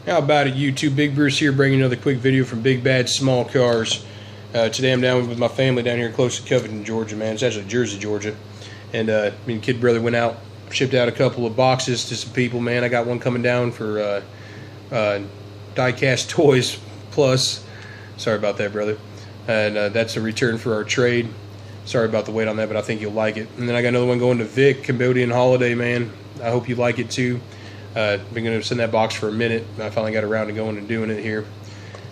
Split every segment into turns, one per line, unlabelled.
How about it, YouTube? Big Bruce here, bringing another quick video from Big Bad Small Cars. Today I'm down with my family down here close to Covington, Georgia, man. It's actually Jersey, Georgia. And me and kid brother went out, shipped out a couple of boxes to some people, man. I got one coming down for die-cast toys plus. Sorry about that, brother. And that's a return for our trade. Sorry about the wait on that, but I think you'll like it. And then I got another one going to Vic, Cambodian Holiday, man. I hope you like it too. Been going to send that box for a minute. I finally got around to going and doing it here.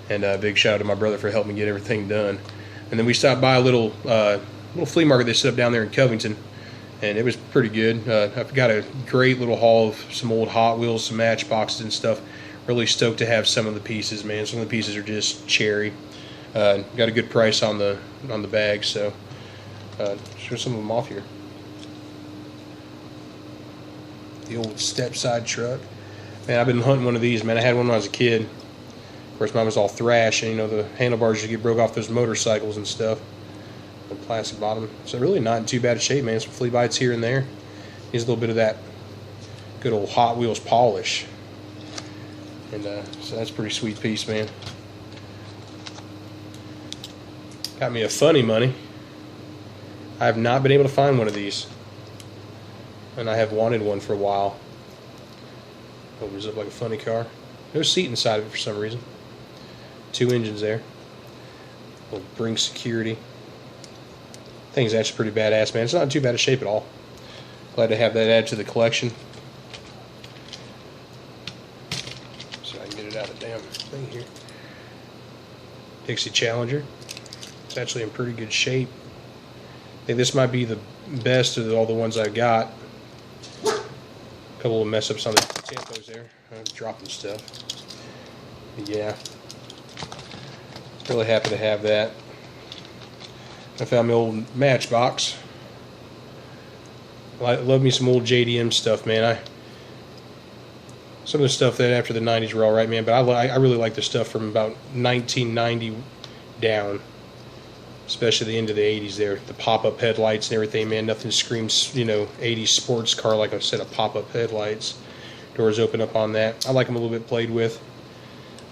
And big shout out to my brother for helping me get everything done. And then we stopped by a little flea market they set up down there in Covington, and it was pretty good. I've got a great little haul of some old Hot Wheels, some matchboxes and stuff. Really stoked to have some of the pieces, man. Some of the pieces are just cherry. Got a good price on the bag, so show some of them off here. The old step side truck. Man, I've been hunting one of these, man. I had one when I was a kid. Of course, mine was all thrash, and you know the handlebars used to get broke off those motorcycles and stuff. The plastic bottom. So really not in too bad a shape, man. Some flea bites here and there. Needs a little bit of that good old Hot Wheels polish. And so that's a pretty sweet piece, man. Got me a funny money. I have not been able to find one of these, and I have wanted one for a while. Opens up like a funny car. No seat inside of it for some reason. 2 engines there. Will bring security. Thing's actually pretty badass, man. It's not in too bad a shape at all. Glad to have that add to the collection. So I can get it out of the damn thing here. Dixie Challenger. It's actually in pretty good shape. I think this might be the best of all the ones I've got. A couple of mess ups on the tampos there. I'm dropping stuff. But yeah. Really happy to have that. I found my old matchbox. I love me some old JDM stuff, man. Some of the stuff that after the 90s were alright, man, but I really like the stuff from about 1990 down. Especially the end of the 80s there. The pop-up headlights and everything, man. Nothing screams, you know, 80s sports car like a set of pop-up headlights. Doors open up on that. I like them a little bit played with.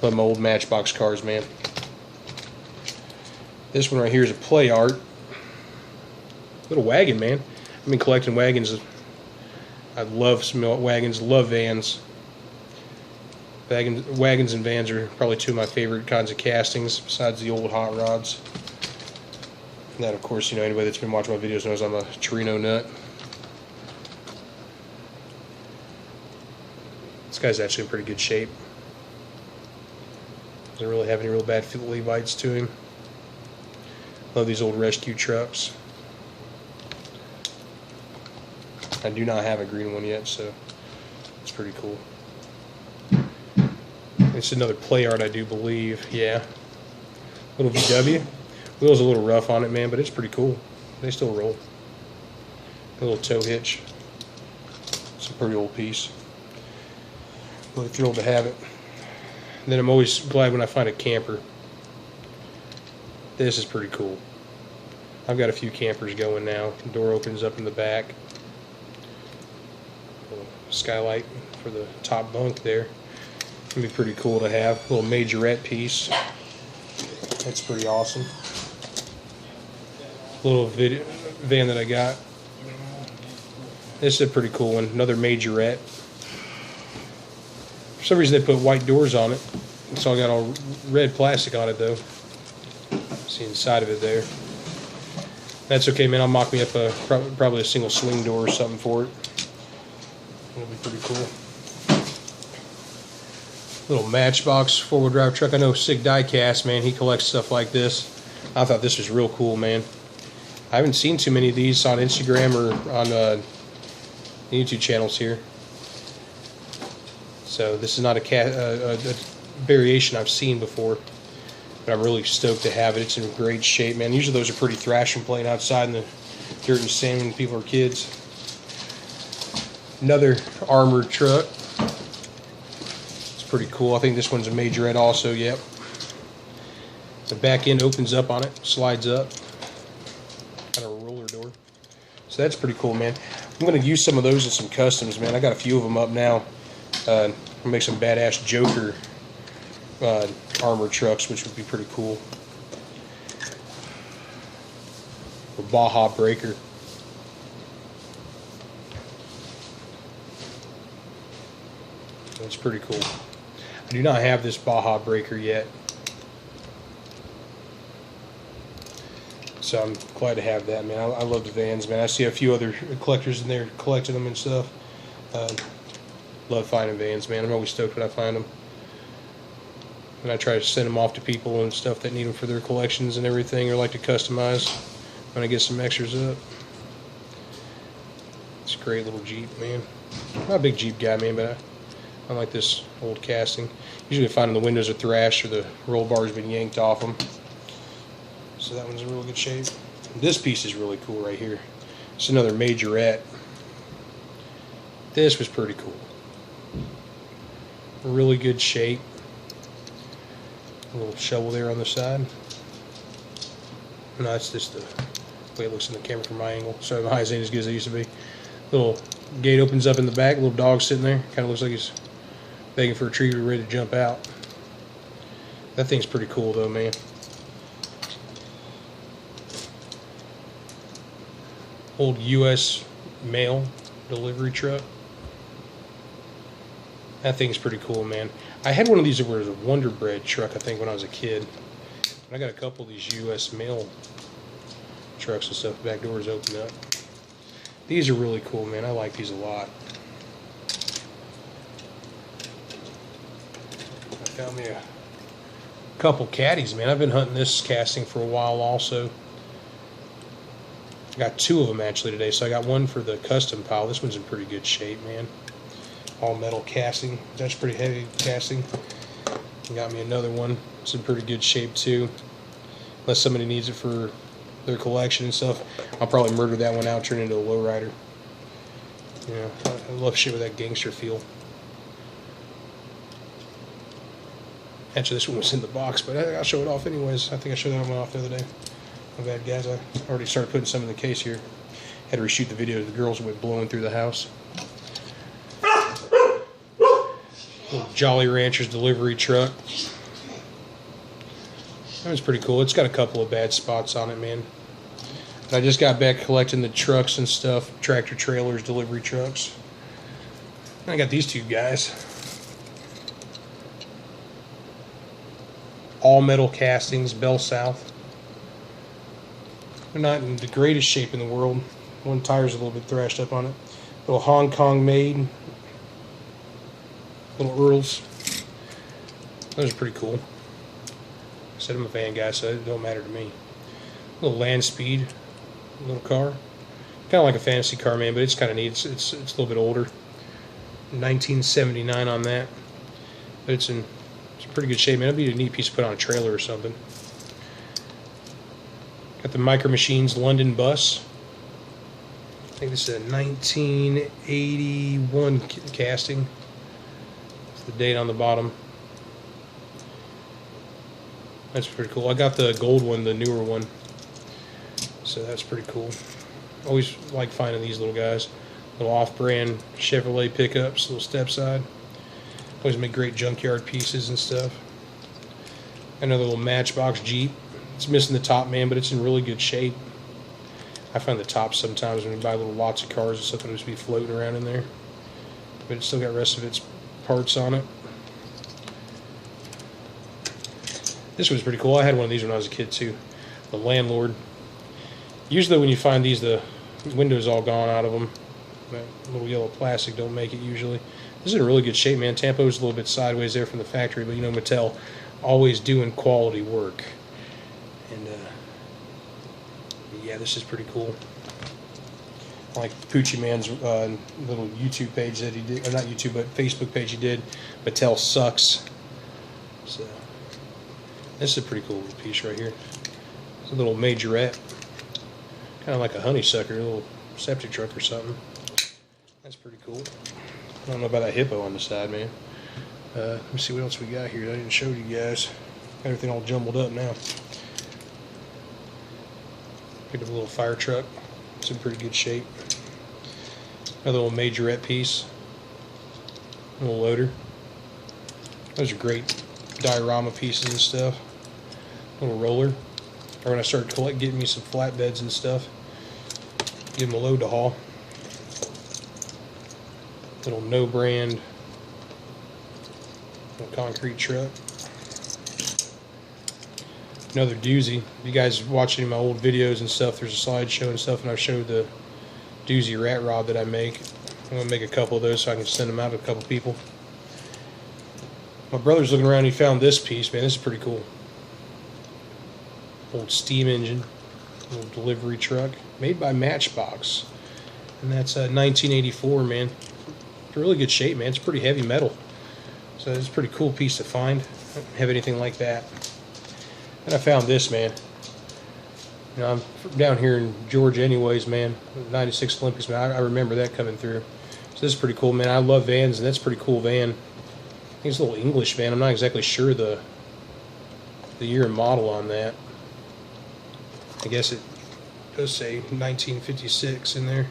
Love my old Matchbox cars, man. This one right here is a play art. Little wagon, man. I've been collecting wagons. I love some wagons, love vans. Wagons and vans are probably two of my favorite kinds of castings, besides the old hot rods. And that, of course, you know, anybody that's been watching my videos knows I'm a Torino nut. This guy's actually in pretty good shape. Doesn't really have any real bad flea bites to him. Love these old rescue trucks. I do not have a green one yet, so it's pretty cool. It's another play art, I do believe. Yeah. Little VW. Wheels a little rough on it, man, but it's pretty cool. They still roll. A little tow hitch. It's a pretty old piece. Really thrilled to have it. And then I'm always glad when I find a camper. This is pretty cool. I've got a few campers going now. The door opens up in the back. Little skylight for the top bunk there. It'd be pretty cool to have. A little majorette piece. That's pretty awesome. Little van that I got. This is a pretty cool one. Another majorette. For some reason they put white doors on it. It's all got all red plastic on it though. See inside of it there. That's okay, man. I'll mock me up probably a single swing door or something for it. It'll be pretty cool. Little Matchbox four-wheel drive truck. I know Sig Diecast, man. He collects stuff like this. I thought this was real cool, man. I haven't seen too many of these on Instagram or on YouTube channels here. So this is not a variation I've seen before, but I'm really stoked to have it. It's in great shape, man. Usually those are pretty thrash and playing outside in the dirt and sand when people are kids. Another armored truck. It's pretty cool. I think this one's a majorette also, yep. The back end opens up on it, slides up. Got a roller door. So that's pretty cool, man. I'm going to use some of those in some customs, man. I got a few of them up now. I'll make some badass Joker armored trucks, which would be pretty cool. A Baja Breaker. That's pretty cool. I do not have this Baja Breaker yet, so I'm glad to have that, man. I love the vans, man. I see a few other collectors in there collecting them and stuff. Love finding vans, man. I'm always stoked when I find them. And I try to send them off to people and stuff that need them for their collections and everything, or like to customize when I get some extras up. It's a great little Jeep, man. I'm not a big Jeep guy, man, but I like this old casting. Usually finding the windows are thrashed or the roll bar's been yanked off them. So that one's in real good shape. This piece is really cool right here. It's another majorette. This was pretty cool. Really good shape. A little shovel there on the side. No, that's just the way it looks in the camera from my angle. Sorry, my eyes ain't as good as they used to be. Little gate opens up in the back. Little dog sitting there. Kind of looks like he's begging for a treat, ready to jump out. That thing's pretty cool though, man. Old U.S. mail delivery truck. That thing's pretty cool, man. I had one of these that was a Wonder Bread truck, I think, when I was a kid. I got a couple of these U.S. mail trucks and stuff. Back doors open up. These are really cool, man. I like these a lot. I found me a couple caddies, man. I've been hunting this casting for a while also. I got two of them actually today. So I got one for the custom pile. This one's in pretty good shape, man. All metal casting. That's pretty heavy casting. Got me another one. It's in pretty good shape too. Unless somebody needs it for their collection and stuff, I'll probably murder that one out, turn it into a lowrider. You know, I love shit with that gangster feel. Actually, this one was in the box, but I'll show it off anyways. I think I showed that one off the other day. My bad, guys. I already started putting some in the case here. Had to reshoot the video. The girls went blowing through the house. Little Jolly Ranchers delivery truck. That was pretty cool. It's got a couple of bad spots on it, man. But I just got back collecting the trucks and stuff. Tractor trailers, delivery trucks. And I got these two guys. All metal castings, Bell South. They're not in the greatest shape in the world. One tire's a little bit thrashed up on it. Little Hong Kong made. Little Earls. Those are pretty cool. I said I'm a van guy, so it don't matter to me. Little Land Speed, little car. Kind of like a fantasy car, man, but it's kind of neat. It's a little bit older. 1979 on that, but it's pretty good shape, man. It'd be a neat piece to put on a trailer or something. Got the Micro Machines London bus. I think this is a 1981 casting. That's the date on the bottom. That's pretty cool. I got the gold one, the newer one. So that's pretty cool. Always like finding these little guys. Little off-brand Chevrolet pickups, little step side. Always make great junkyard pieces and stuff. Another little Matchbox Jeep. It's missing the top, man, but it's in really good shape. I find the top sometimes when you buy little lots of cars and stuff, it'll just be floating around in there. But it's still got the rest of its parts on it. This was pretty cool. I had one of these when I was a kid too. The Landlord. Usually when you find these, the window's all gone out of them. That little yellow plastic don't make it usually. This is in really good shape, man. Tampo's a little bit sideways there from the factory, but you know Mattel always doing quality work. And yeah, this is pretty cool. I like Poochie Man's little YouTube page that he did, or not YouTube, but Facebook page he did. Mattel sucks. So this is a pretty cool little piece right here. It's a little majorette, kind of like a honeysucker, a little septic truck or something. That's pretty cool. I don't know about that hippo on the side, man. Let me see what else we got here. I didn't show you guys. Got everything all jumbled up now. Picked up a little fire truck. It's in pretty good shape. Another little majorette piece. A little loader. Those are great diorama pieces and stuff. Little roller. Or when I start getting me some flatbeds and stuff, give them a load to haul. Little no brand concrete truck. Another doozy. If you guys watch any of my old videos and stuff, there's a slideshow and stuff, and I've showed the doozy rat rod that I make. I'm going to make a couple of those so I can send them out to a couple people. My brother's looking around, he found this piece. Man, this is pretty cool. Old steam engine, little delivery truck, made by Matchbox. And that's 1984, man. It's in really good shape, man. It's pretty heavy metal. So it's a pretty cool piece to find. I don't have anything like that. And I found this, man. You know, I'm down here in Georgia anyways, man. 96 Olympics, man. I remember that coming through. So this is pretty cool, man. I love vans, and that's a pretty cool van. I think it's a little English van. I'm not exactly sure the year and model on that. I guess it does say 1956 in there.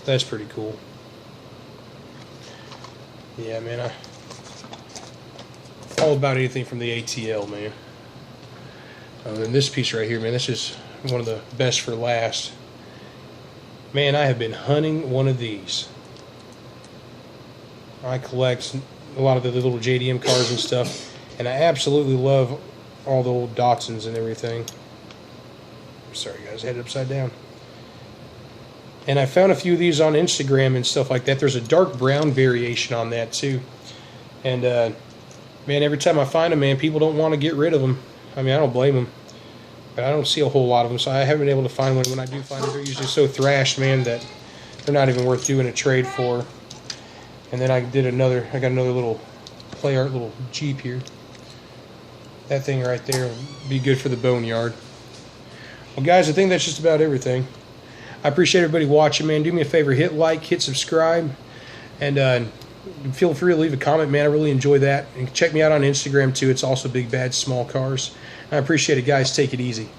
That's pretty cool. Yeah, man, all about anything from the ATL, man. And this piece right here, man, this is one of the best for last. Man, I have been hunting one of these. I collect a lot of the little JDM cars and stuff. And I absolutely love all the old Datsuns and everything. Sorry guys, I had it upside down. And I found a few of these on Instagram and stuff like that. There's a dark brown variation on that too. And man, every time I find them, man, people don't want to get rid of them. I mean, I don't blame them. But I don't see a whole lot of them, so I haven't been able to find one. When I do find them, they're usually so thrashed, man, that they're not even worth doing a trade for. And then I got another little play art little Jeep here. That thing right there will be good for the boneyard. Well, guys, I think that's just about everything. I appreciate everybody watching, man. Do me a favor, hit like, hit subscribe, and feel free to leave a comment, man. I really enjoy that. And check me out on Instagram, too. It's also Big Bad Small Cars. I appreciate it, guys. Take it easy.